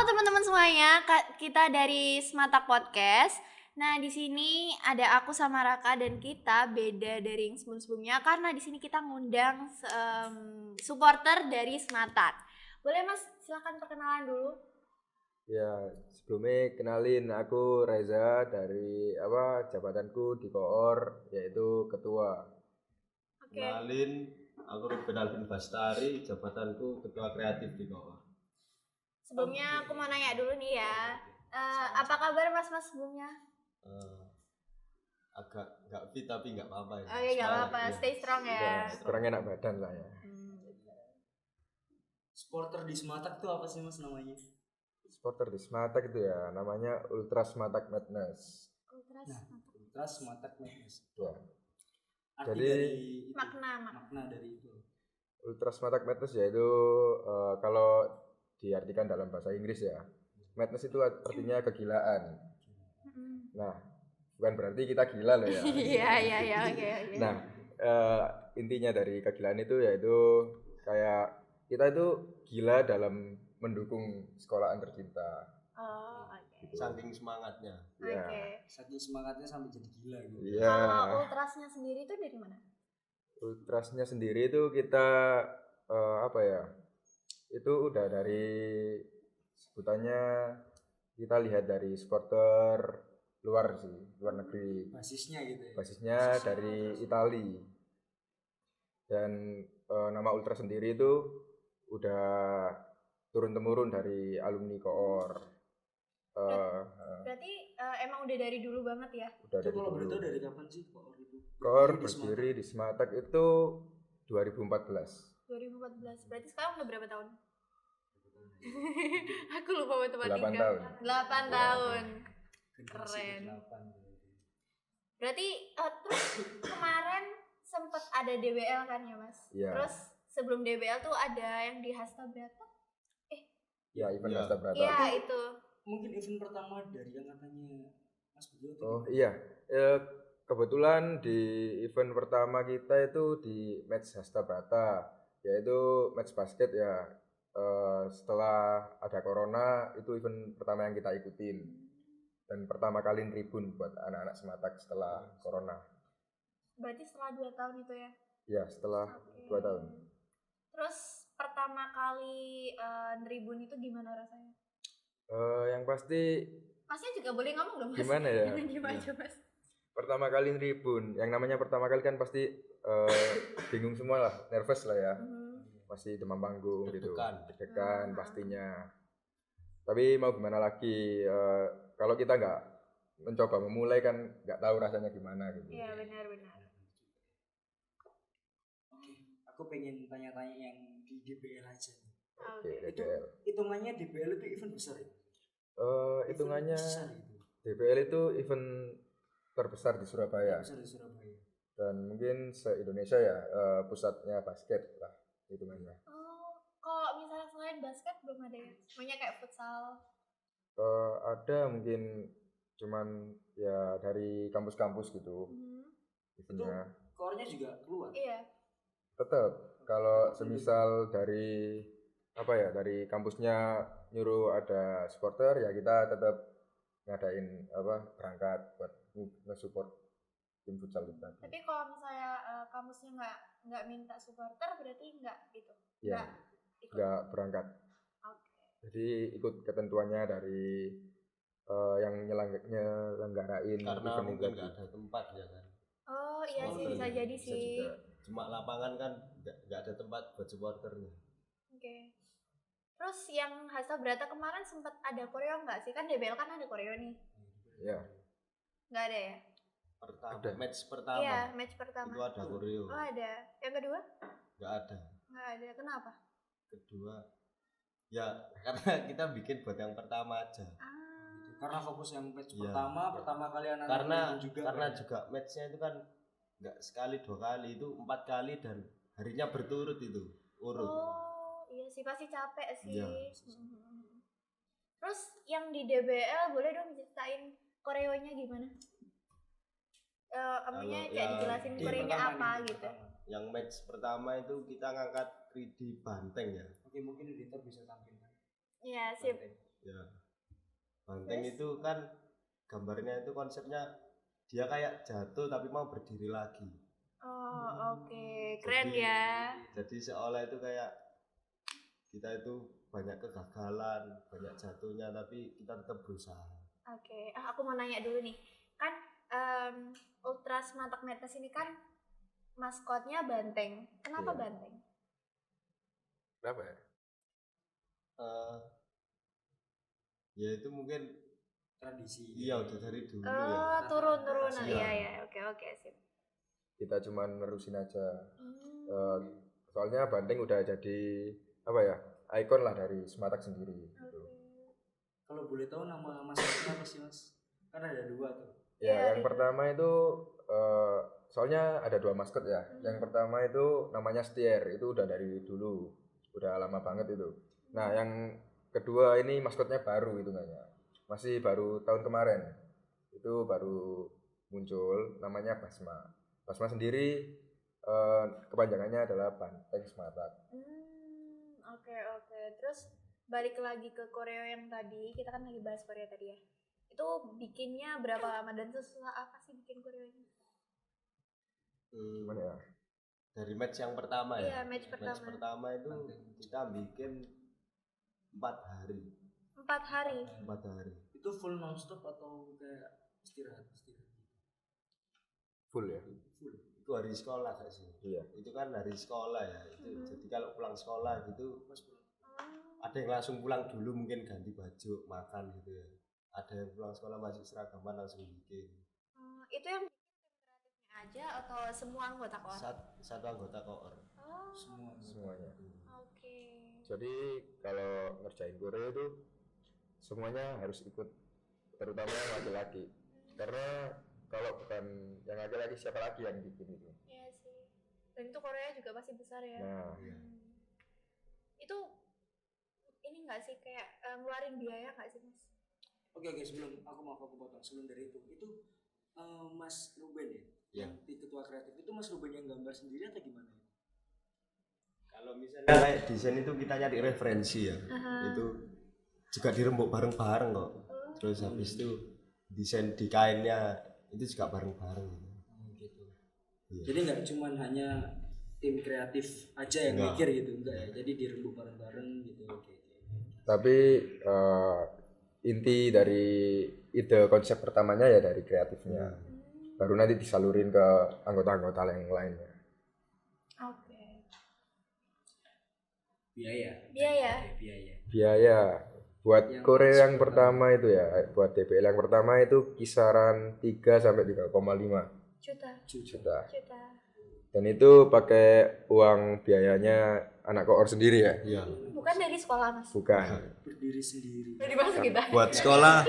teman-teman semuanya, kita dari Sematak Podcast. Nah, di sini ada aku sama Raka dan kita beda dari yang sebelum-sebelumnya karena di sini kita ngundang supporter dari Sematak. Boleh Mas, silakan perkenalan dulu. Ya, sebelumnya kenalin aku Reza dari jabatanku di Koor yaitu ketua. Oke. Kenalin, aku Ruben Alvin Bastari, jabatanku ketua kreatif di Koor. Sebelumnya aku mau nanya dulu nih ya. Apa kabar Mas sebelumnya? Agak nggak fit tapi nggak apa-apa ya. Oke, nggak apa-apa, stay strong ya. Kurang enak badan lah ya. Supporter di Sematak tuh apa sih Mas namanya? Supporter di Sematak itu ya namanya Ultra Sematak Madness. Ultra Sematak Madness. Ya. Arti Jadi dari itu, makna dari itu. Ultra Sematak Madness yaitu kalau diartikan dalam bahasa Inggris ya, madness itu artinya kegilaan. Nah, bukan berarti kita gila loh ya. Iya, oke. Nah, intinya dari kegilaan itu yaitu kayak kita itu gila dalam mendukung sekolahan tercinta. Oh, oke. Gitu. Saking semangatnya. Ya. Oke. Saking semangatnya sampai jadi gila gitu. Iya. Kalau ultrasnya sendiri itu dari mana? Ultrasnya sendiri itu kita itu udah dari sebutannya kita lihat dari supporter luar negeri. Basisnya gitu ya. Basisnya dari Itali. Dan nama Ultra sendiri itu udah turun temurun dari alumni Koor. Berarti emang udah dari dulu banget ya? Udah Itu dari kalau dulu. boleh tahu dari kapan sih Koor itu? Koor Berdiri di berdiri di Sematak itu 2014. 2014. Berarti sekarang udah berapa tahun? Aku lupa matematika. 8 tahun. 8 tahun. Generasi Keren. ke-8. Berarti terus kemarin sempat ada DBL kan ya Mas? Iya. Terus sebelum DBL tuh ada yang di Hasta Brata? Ya, event Iya. Hasta Brata. Iya itu. Mungkin event pertama dari angkatannya Mas Budi. Oh iya, kebetulan di event pertama kita itu di match Hasta Brata, yaitu match basket ya. Setelah ada corona itu event pertama yang kita ikutin dan pertama kali tribun buat anak-anak Sematak setelah corona. Berarti setelah 2 tahun itu ya? Ya, setelah Oke. 2 tahun. Terus pertama kali tribun itu gimana rasanya? Yang pasti Masnya juga boleh ngomong dong Mas. Gimana ya? Jangan diem aja Mas. pertama kali tribun, yang namanya pertama kali kan pasti bingung semua lah, nervous lah ya. Masih demam panggung gitu, deg-degan pastinya. Tapi mau gimana lagi, kalau kita nggak mencoba memulai kan nggak tahu rasanya gimana gitu. Iya benar. Oke, aku pengen tanya-tanya yang di DBL aja nih. Oke, Itu DBL. hitungannya DBL itu event besar ya? Hitungannya Event besar gitu. DBL itu event terbesar di Surabaya Besar di Surabaya. dan mungkin se-Indonesia ya, pusatnya basket lah hitungannya. Oh, kalau misalnya selain basket belum ada ya? Semuanya kayak futsal. Ada mungkin cuman ya dari kampus-kampus gitu eventnya. Koornya juga keluar. Iya. Tetap kalau semisal dari dari kampusnya nyuruh ada supporter ya kita tetap ngadain berangkat buat nge-support tim futsal kita. Tapi kalau misalnya kampusnya nggak minta supporter berarti nggak gitu. Ya, ikut. nggak berangkat. Oke. Jadi ikut ketentuannya dari yang nyelenggarain Karena event mungkin itu. nggak ada tempat ya kan. Oh iya sih Supporter bisa juga. jadi Bisa sih. juga. Cuma lapangan kan nggak ada tempat buat supporternya. Oke. Terus yang Hasta Brata kemarin sempat ada koreo nggak sih? Kan DBL kan ada koreo nih. Ya, Nggak ada ya? Pertama, Ada. match pertama Iya, match pertama. itu ada koreo. Oh ada. Yang kedua? Nggak ada. Nggak ada. Kenapa? Kedua ya karena kita bikin buat yang pertama aja. Karena fokus yang match Iya. pertama kali anak Karena juga juga matchnya itu kan nggak sekali 2 kali, itu 4 kali dan harinya berturut itu urut. Oh iya sih pasti capek sih. Iya. Terus yang di DBL boleh dong ceritain koreonya gimana? Kayak yang dijelasin di koreonya pertama apa nih, gitu. pertama. Yang match pertama itu kita ngangkat 3D banteng ya. Oke, mungkin editor bisa tampilkan. Iya sip. Banteng. Ya. Banteng itu kan gambarnya itu konsepnya dia kayak jatuh tapi mau berdiri lagi. Oh, oke. Keren Jadi- ya. Jadi seolah itu kayak kita itu banyak kegagalan, banyak jatuhnya tapi kita tetap berusaha. Oke. Aku mau nanya dulu nih. Kan Ultras Matak Madness ini kan maskotnya banteng. Kenapa Iya. banteng? Kenapa ya? Ya itu mungkin Tradisi. iya udah dari dulu Oh, ya. turun-turun. Iya. Iya, iya. Oke, sip. Kita cuman nerusin aja. Hmm. Soalnya banteng udah jadi apa ya? Ikon lah dari Sematak sendiri gitu. Oke. Kalau boleh tahu nama maskotnya apa sih mas? Kan ada 2 tuh. Iya, Ya, yang iya. pertama itu soalnya ada 2 maskot ya. Yang pertama itu namanya Stier, itu udah dari dulu, udah lama banget itu. Nah, yang kedua ini maskotnya baru hitungannya, masih baru tahun kemarin, itu baru muncul, namanya Basma. Basma sendiri kepanjangannya adalah Banteng Sematak. Oke. Terus balik lagi ke koreo yang tadi, kita kan lagi bahas koreo tadi ya. Itu bikinnya berapa lama dan susah apa sih bikin koreonya? Gimana ya? Dari match yang pertama Iya, ya. match pertama. pertama itu kita bikin 4 hari. 4 hari. 4 hari. Itu full nonstop atau kayak istirahat? Full ya? Full. Itu hari sekolah gak sih? Iya. Itu kan hari sekolah ya. Jadi kalau pulang sekolah gitu Mas pulang. ada yang langsung pulang dulu mungkin ganti baju, makan gitu ya. Ada yang pulang sekolah masih seragaman langsung bikin. Itu yang bikin tim kreatifnya aja atau semua anggota koor? Satu anggota koor. Oh, Semua. Semuanya. oke. Jadi kalau ngerjain koreo itu semuanya harus ikut, terutama yang laki-laki. Karena kalau bukan yang laki-laki siapa lagi yang bikin itu? Iya sih. Dan itu Korea juga pasti besar ya. Nah, Itu ini nggak sih kayak ngeluarin biaya nggak sih mas? Oke, sebelum aku potong sebelum dari itu Mas Ruben ya, Iya. yang di ketua kreatif itu Mas Ruben yang gambar sendiri atau gimana? Kalau misalnya kayak desain itu kita nyari referensi ya. Itu juga dirembuk bareng-bareng kok. Terus habis itu desain di kainnya itu juga bareng-bareng gitu. Gitu. Iya. Jadi nggak cuman hanya tim kreatif aja yang Enggak. mikir gitu, enggak ya. Jadi dirembuk bareng-bareng gitu. Oke. tapi inti dari ide konsep pertamanya ya dari kreatifnya. Baru nanti disalurin ke anggota-anggota yang lainnya. Oke. Biaya. Biaya. Biaya. Biaya buat Yang koreo yang pertama. pertama itu ya, buat DBL yang pertama itu kisaran 3 sampai 3,5 juta. Dan itu pakai uang biayanya anak koor sendiri ya? Iya. Bukan dari sekolah mas. Bukan. Berdiri sendiri. Dari mas kita. Buat sekolah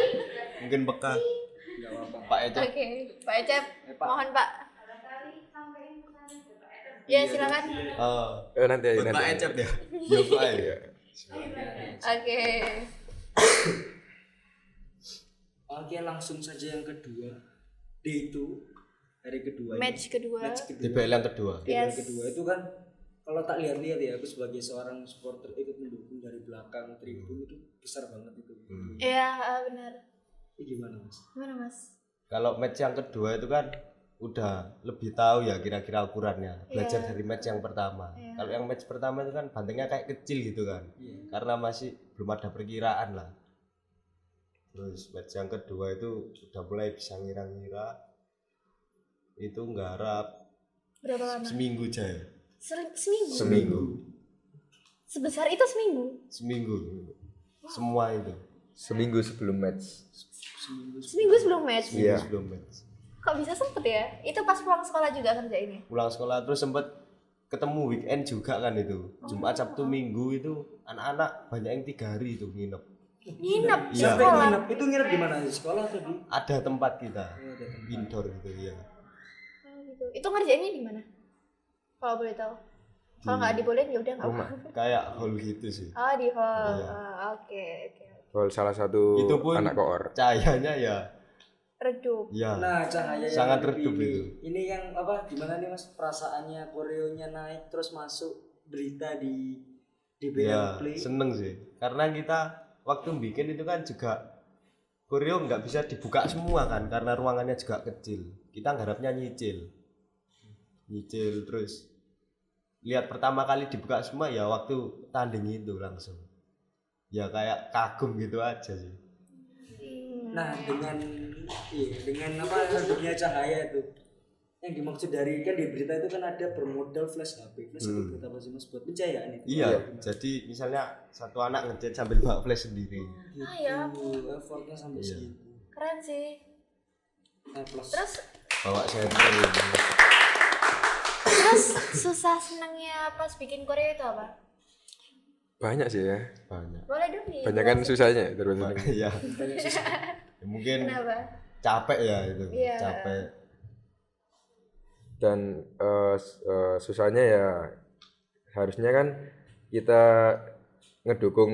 mungkin bekal. Enggak apa-apa. Pak Ecep. Oke, Pak Ecep, Pak. mohon Pak. Ya silakan. Nanti Buat Pak Ecep ya. Yo Pak ya. Oke. Oke, langsung saja yang kedua. D2 hari kedua. Match kedua. DBL yang kedua. Yes. Yang kedua itu kan kalau tak lihat-lihat ya, aku sebagai seorang supporter ikut mendukung dari belakang tribun itu besar banget itu. Iya benar. Ini gimana mas? Gimana mas? Kalau match yang kedua itu kan udah lebih tahu ya kira-kira ukurannya. Belajar Iya. dari match yang pertama. Iya. Kalau yang match pertama itu kan bantengnya kayak kecil gitu kan. Iya. Karena masih belum ada perkiraan lah. Terus match yang kedua itu udah mulai bisa ngira-ngira. Itu nggarap Berapa lama? seminggu aja. Seminggu. Seminggu. Sebesar itu seminggu. Seminggu. Semua itu. Seminggu sebelum match. Seminggu sebelum match. Seminggu Iya. sebelum match. Kok bisa sempet ya? Itu pas pulang sekolah juga kerjainnya. Pulang sekolah terus sempet ketemu weekend juga kan itu. Jumat, Sabtu, Minggu itu anak-anak banyak yang 3 hari itu nginep. Nginep di Iya. Sampai sekolah. nginep itu nginep di mana? Di sekolah atau di? Ada tempat kita. Ada tempat. Indoor gitu ya. Oh, gitu. Itu ngerjainnya di mana? Kalau boleh tahu. Kalau nggak dibolehin ya udah nggak Rumah. apa-apa. Kayak hall gitu sih. Oh di hall. Iya. Oke. Soal salah satu Itu pun anak koor. cahayanya ya Redup. ya Nah, cahaya yang sangat lebih redup ini. itu. Ini yang apa? Gimana nih mas? Perasaannya koreonya naik terus masuk berita di Ya BL Play. seneng sih karena kita waktu bikin itu kan juga koreo nggak bisa dibuka semua kan karena ruangannya juga kecil. Kita ngharapnya nyicil terus lihat pertama kali dibuka semua ya waktu tanding itu langsung ya kayak kagum gitu aja sih. Nah dengan apa redupnya cahaya itu yang dimaksud dari kan di berita itu kan ada bermodal flash HP. Flash HP buat apa sih mas? Buat pencahayaan itu. Iya, jadi misalnya satu anak ngecat sambil bawa flash sendiri. Ya Effortnya sampai Iya. segitu. keren sih. Plus Terus Bawa senter. susah senangnya pas bikin Korea itu apa? Banyak sih ya. Banyak. Boleh dong nih. Banyak kan susahnya terus. Ya. Ya, mungkin Kenapa? capek ya itu. Iya. Capek. Dan susahnya ya harusnya kan kita ngedukung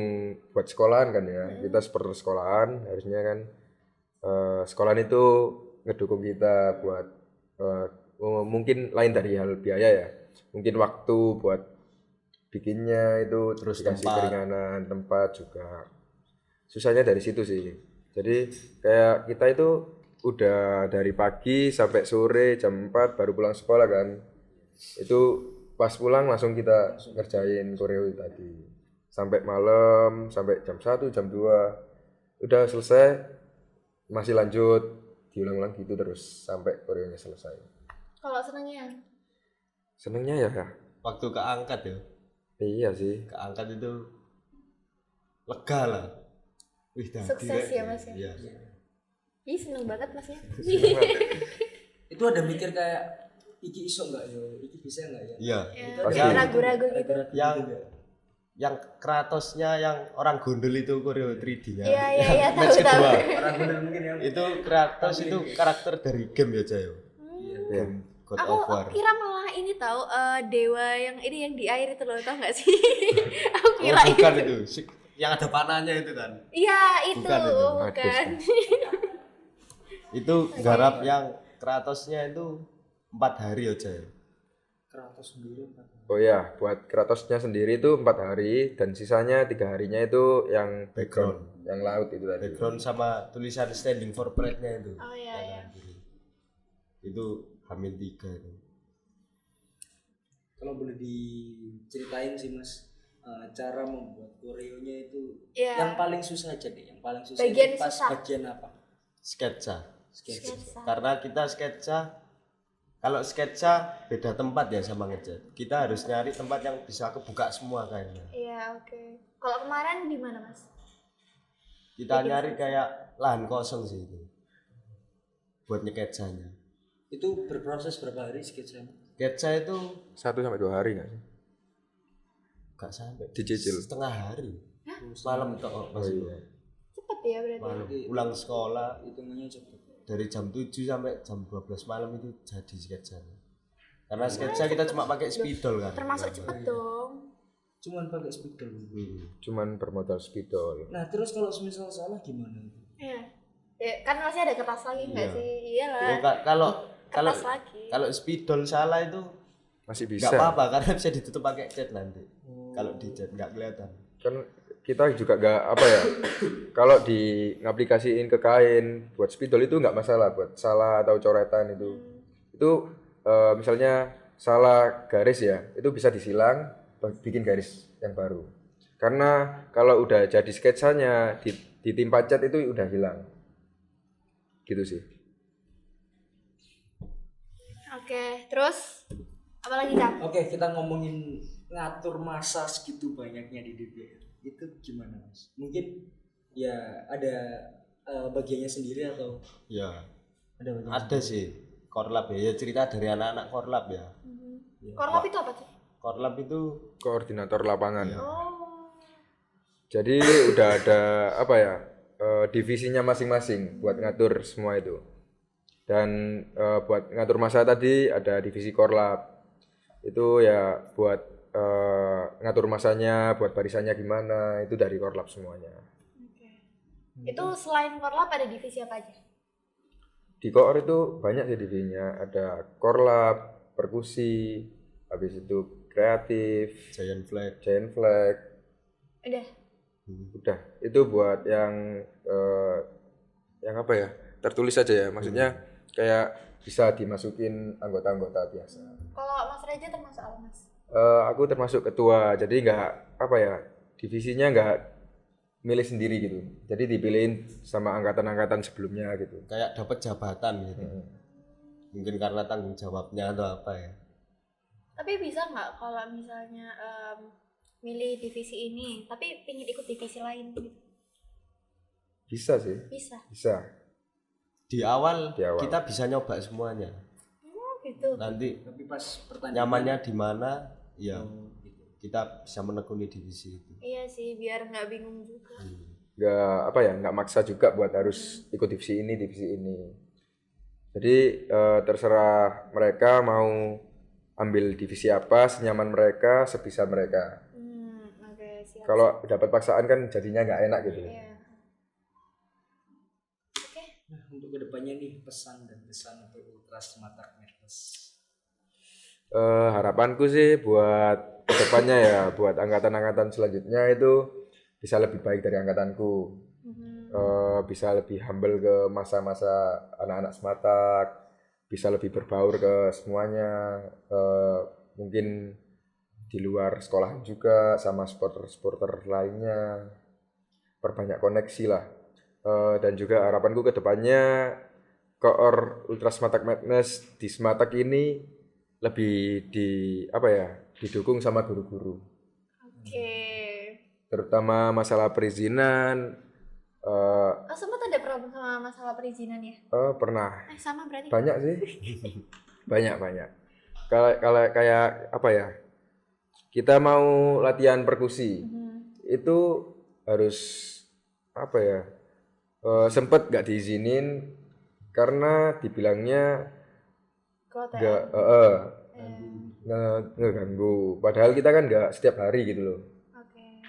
buat sekolahan kan ya. Kita seperti sekolahan harusnya kan sekolahan itu ngedukung kita buat mungkin lain dari hal biaya ya. Mungkin waktu buat bikinnya itu Terus dikasih tempat. keringanan, tempat juga. Susahnya dari situ sih. Jadi kayak kita itu udah dari pagi sampai sore jam 4 baru pulang sekolah kan. Itu pas pulang langsung kita ngerjain koreo tadi. Sampai malam, sampai jam 1, jam 2. Udah selesai masih lanjut diulang-ulang gitu terus sampai koreonya selesai. Kalau senangnya? Senengnya ya. Waktu keangkat ya. Iya sih. Keangkat itu lega lah. Wih, Sukses ya, Mas, ya? Iya. Ih seneng banget mas ya. itu ada mikir kayak iki iso nggak ya, iki bisa nggak ya? Iya. Ya, Pasti. kayak ragu-ragu gitu. Yang Kratosnya yang orang gondol itu koreo 3D-nya. Iya, tahu, Match tahu. kedua. Orang bener mungkin ya. Itu Kratos itu karakter dari game ya, Jayo. Iya. God Aku of War. kira malah ini tahu dewa yang ini yang di air itu loh, tau nggak sih? Aku Oh, kira bukan itu. Yang ada panahnya itu kan. Iya itu, Bukan itu. bukan. Itu garap yang Kratosnya itu 4 hari aja ya. Kratos sendiri kan. Oh ya, buat Kratosnya sendiri itu 4 hari dan sisanya 3 harinya itu yang background, yang laut itu tadi. Background sama tulisan standing for pride-nya itu. Oh iya iya. Itu Hamil 3 itu. Kalau boleh diceritain sih mas, cara membuat koreonya itu Iya. yang paling susah aja deh, yang paling susah Bagian itu pas susah. bagian apa? Sketsa. Sketsa. Karena kita sketsa, kalau sketsa beda tempat ya sama ngecat. Kita harus nyari tempat yang bisa kebuka semua kayaknya. Iya oke. Kalau kemarin di mana mas? Kita nyari kayak lahan kosong sih itu buat nyeketsanya. Itu berproses berapa hari sketsanya? Sketsa itu 1 sampai 2 hari nggak sih? gak sampai Dicicil. setengah hari. Malam tok Mas. iya. Cepet ya berarti. Malam pulang sekolah Hitungannya cepet. dari jam 7 sampai jam 12 malam itu jadi sketsanya. Karena sketsa kita cuma pakai spidol kan. Termasuk cepet dong. Cuman pakai spidol. Cuman bermodal spidol. Nah terus kalau semisal salah gimana itu? Iya. Ya, kan masih ada kertas lagi nggak Iya. sih? Iyalah. Ya, kalau Kertas lagi. kalau spidol salah itu Masih nggak bisa. apa-apa karena bisa ditutup pakai cat nanti. Kalau di cat nggak kelihatan. Kan kita juga nggak apa ya. Kalau di ngaplikasiin ke kain buat spidol itu nggak masalah buat salah atau coretan itu. Itu misalnya salah garis ya, itu bisa disilang bikin garis yang baru. Karena kalau udah jadi sketsanya ditimpa cat itu udah hilang. Gitu sih. Oke, terus apa lagi Kak? Oke kita ngomongin ngatur masa segitu banyaknya di DPR. Itu gimana mas? Mungkin ya ada bagiannya sendiri atau Ya, ada bagian ada sih korlap ya. Ya cerita dari anak-anak korlap ya. Korlap itu apa sih? Korlap itu Koordinator lapangan. Oh. Jadi udah ada apa ya divisinya masing-masing buat ngatur semua itu. Dan buat ngatur masa tadi ada divisi korlap. Itu ya buat ngatur masanya, buat barisannya gimana, itu dari korlap semuanya. Oke. Itu selain korlap ada divisi apa aja? Di koor itu banyak sih divisinya, ada korlap, perkusi, habis itu kreatif, Giant Flag. giant flag. Udah. Udah, itu buat yang apa ya? Tertulis aja ya. Maksudnya kayak bisa dimasukin anggota-anggota biasa. Kalau Mas Reja termasuk apa, Mas? Aku termasuk ketua, jadi nggak apa ya, divisinya nggak milih sendiri gitu. Jadi dipilihin sama angkatan-angkatan sebelumnya gitu. Kayak dapat jabatan gitu. Mungkin karena tanggung jawabnya atau apa ya. Tapi bisa nggak kalau misalnya milih divisi ini, tapi pingin ikut divisi lain gitu? Bisa sih, Bisa. bisa. Di awal Di awal. kita bisa nyoba semuanya. Gitu. Nanti Tapi pas pertandingan nyamannya di mana, ya kita bisa menekuni divisi itu. Iya sih, biar nggak bingung juga. Nggak apa ya, nggak maksa juga buat harus ikut divisi ini, divisi ini. Jadi terserah mereka mau ambil divisi apa, senyaman mereka, sebisa mereka. Oke, siap. Kalau dapat paksaan kan jadinya nggak enak gitu. Iya. Oke. Nah, untuk kedepannya nih pesan dan kesan untuk Ultras Matak Madness. Harapanku sih buat kedepannya ya, buat angkatan-angkatan selanjutnya itu bisa lebih baik dari angkatanku. Bisa lebih humble ke masa-masa anak-anak Sematak, bisa lebih berbaur ke semuanya, mungkin di luar sekolah juga sama supporter-supporter lainnya, perbanyak koneksi lah. Dan juga harapanku ke depannya Koor Ultras Matak Madness di Sematak ini lebih didukung sama guru-guru, Oke. terutama masalah perizinan. Sempat ada problem sama masalah perizinan ya? Pernah, Sama berarti. banyak sih. banyak kalau kayak apa ya, kita mau latihan perkusi itu harus apa ya, sempet nggak diizinin karena dibilangnya nggak ngeganggu, padahal kita kan nggak setiap hari gitu loh. Oke.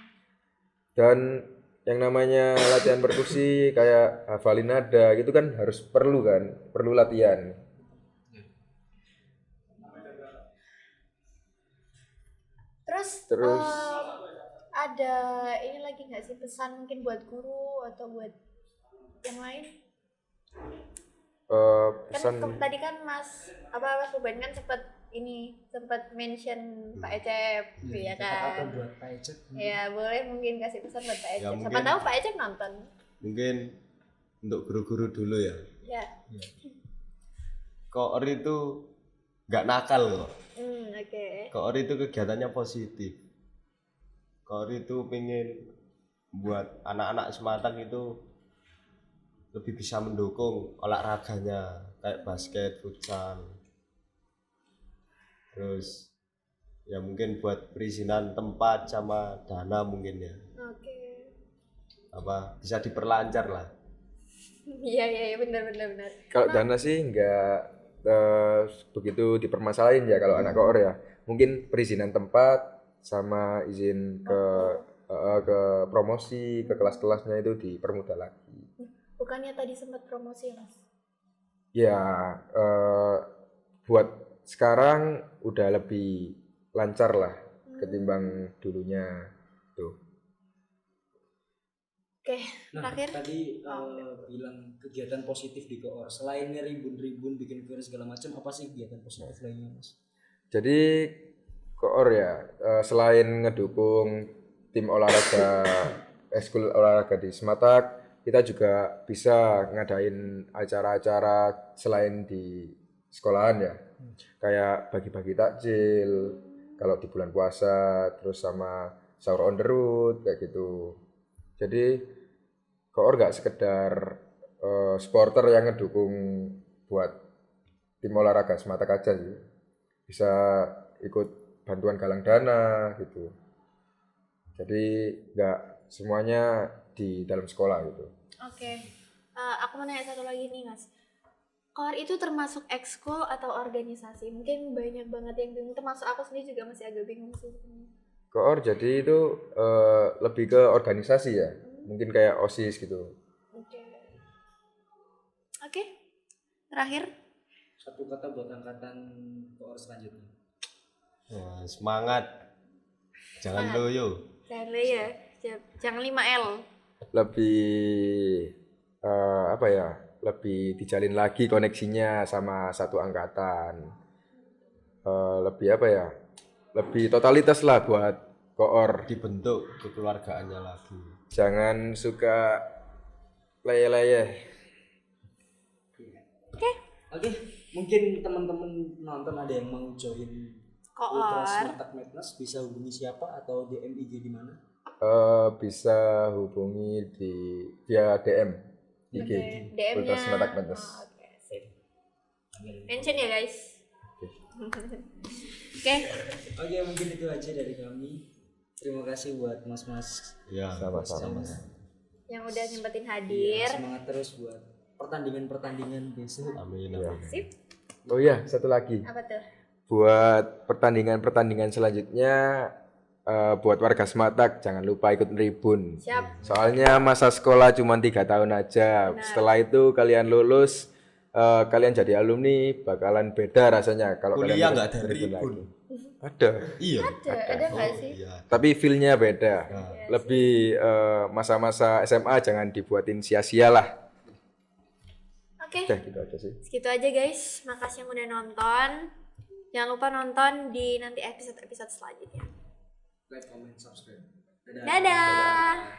Dan yang namanya latihan perkusi kayak hafalin nada gitu kan harus perlu latihan. Terus ada ini lagi nggak sih pesan mungkin buat guru atau buat yang lain? Pesan Kan tadi kan Mas Ruben kan sempat mention Pak Ecep, ya Apa kan? buat Pak Ecep? Ya boleh mungkin kasih pesan buat Pak Ecep. Ya, Siapa mungkin- tahu Pak Ecep nonton. Mungkin untuk guru-guru dulu ya. Ya. Koor itu nggak nakal kok. Oke. Koor itu kegiatannya positif. Koor itu pengen buat anak-anak Sematang itu lebih bisa mendukung olahraganya kayak basket, futsal. Terus ya mungkin buat perizinan tempat sama dana mungkin ya. Oke. Bisa diperlancar lah. Iya benar. kalau dana sih nggak begitu dipermasalahin ya kalau anak koor ya. Mungkin perizinan tempat sama izin ke promosi ke kelas-kelasnya itu dipermudah lagi. Bukannya tadi sempat promosi ya, Mas? Ya, buat sekarang udah lebih lancar lah ketimbang dulunya tuh. Oke, Nah, terakhir. tadi bilang kegiatan positif di Koor. Selain ribun-ribun bikin virus segala macam, apa sih kegiatan positif lainnya, Mas? Jadi koor ya, selain ngedukung tim olahraga ekskul olahraga di Sematak, kita juga bisa ngadain acara-acara selain di sekolahan ya, kayak bagi-bagi takjil kalau di bulan puasa, terus sama sahur on the road kayak gitu. Jadi koor gak sekedar supporter yang ngedukung buat tim olahraga Sematak aja sih, bisa ikut bantuan galang dana gitu. Jadi gak semuanya di dalam sekolah gitu. Oke. Aku mau nanya satu lagi nih, Mas. Koor itu termasuk ekskul atau organisasi? Mungkin banyak banget yang bingung, termasuk aku sendiri juga masih agak bingung sih. Koor jadi itu lebih ke organisasi ya, mungkin kayak OSIS gitu. Oke. Terakhir. Satu kata buat angkatan Koor selanjutnya. Semangat, jangan loyo. Jangan ya. Siap. Jangan 5L. Lebih apa ya? Lebih dijalin lagi koneksinya sama satu angkatan. Lebih apa ya? Lebih totalitas lah buat koor. Dibentuk kekeluargaannya lagi. Jangan suka leye-leye. Oke, mungkin teman-teman nonton ada yang mau join Ultra Koor. Smartak Madness bisa hubungi siapa atau DM IG di mana? Bisa hubungi via DM IG DM-nya. Ultra Smartak Madness. Oke, sip. Mention ya, guys. Oke. Oke, mungkin itu aja dari kami. Terima kasih buat mas-mas Ya, Sama-sama. Yang udah nyempetin ya, hadir. semangat terus buat pertandingan-pertandingan besok. amin. Ya. amin. Sip. Oh iya, satu lagi. Apa tuh? Buat pertandingan-pertandingan selanjutnya, buat warga Sematak jangan lupa ikut Tribun. Siap. Soalnya masa sekolah cuma 3 tahun aja. Benar. Setelah itu kalian lulus, kalian jadi alumni bakalan beda rasanya kalau Kuliah kalian nggak ada Tribun Tribun. lagi. Ada, Iya. Ada nggak sih? Iya. tapi feel-nya beda. Lebih masa-masa SMA jangan dibuatin sia-sia lah. Oke. Udah gitu aja sih. Segitu aja guys. Makasih yang udah nonton. Jangan lupa nonton di nanti episode-episode selanjutnya. Like, comment, subscribe. Dadah.